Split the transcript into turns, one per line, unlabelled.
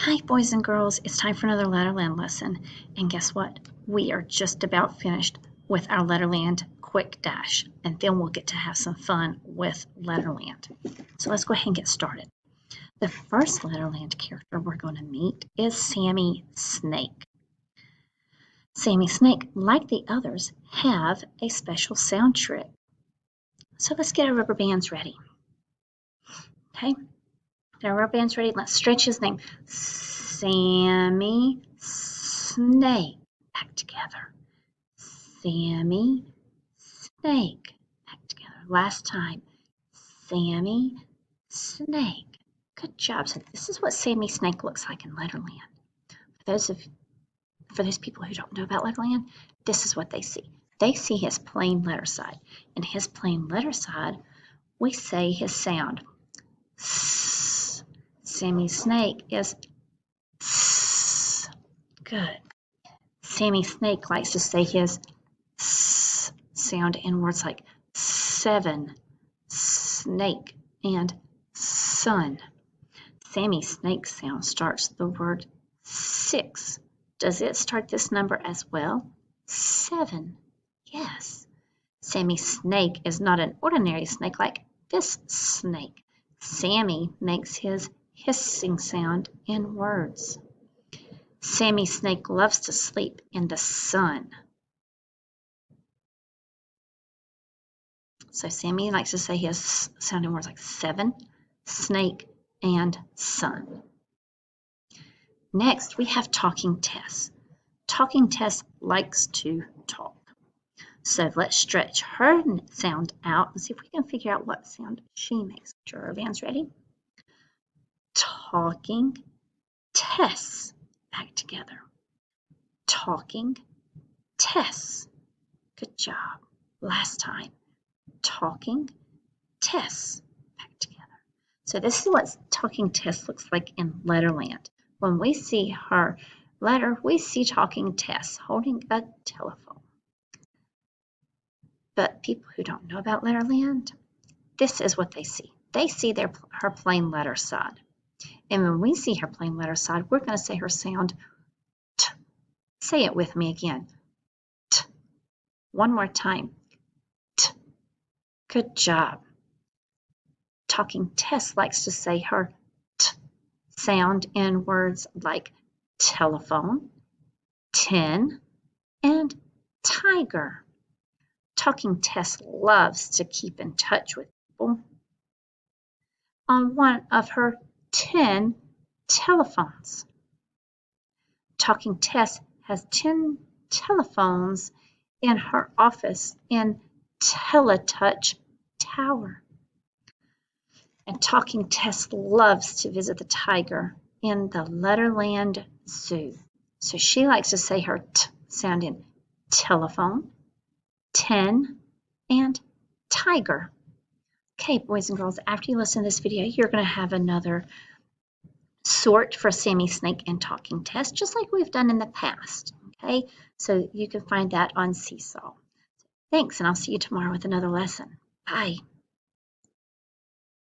Hi, boys and girls. It's time for another Letterland lesson. And guess what? We are just about finished with our Letterland Quick Dash. And then we'll get to have some fun with Letterland. So let's go ahead and get started. The first Letterland character we're going to meet is Sammy Snake. Sammy Snake, like the others, have a special sound trick. So let's get our rubber bands ready. Okay? Get our rubber bands ready. Let's stretch his name. Sammy Snake. Back together. Sammy Snake. Back together. Last time. Sammy Snake. Good job. So this is what Sammy Snake looks like in Letterland. For those people who don't know about Letterland, this is what they see. They see his plain letter side. In his plain letter side, we say his sound. S. Sammy Snake is S. Good. Sammy Snake likes to say his S sound in words like seven, snake, and sun. Sammy Snake's sound starts the word 6. Does it start this number as well? 7. Yes. Sammy Snake is not an ordinary snake like this snake. Sammy makes his hissing sound in words. Sammy Snake loves to sleep in the sun. So Sammy likes to say his sound in words like 7, snake, and sun. Next, we have Talking Tess. Talking Tess likes to talk. So let's stretch her sound out and see if we can figure out what sound she makes. Get your bands ready. Talking Tess. Back together. Talking Tess. Good job. Last time. Talking Tess. Back together. So this is what Talking Tess looks like in Letterland. When we see her letter, we see Talking Tess holding a telephone. But people who don't know about Letterland, this is what they see. They see her plain letter side. And when we see her plain letter side, we're going to say her sound T. Say it with me again. T. One more time. T. Good job. Talking Tess likes to say her T sound in words like telephone, tin, and tiger. Talking Tess loves to keep in touch with people. On one of her 10 telephones. Talking Tess has 10 telephones in her office in Teletouch Tower. And Talking Tess loves to visit the tiger in the Letterland Zoo. So she likes to say her T sound in telephone, 10, and tiger. Okay, boys and girls, after you listen to this video, you're going to have another sort for Sammy Snake and Talking Tess, just like we've done in the past. Okay, so you can find that on Seesaw. Thanks, and I'll see you tomorrow with another lesson. Bye.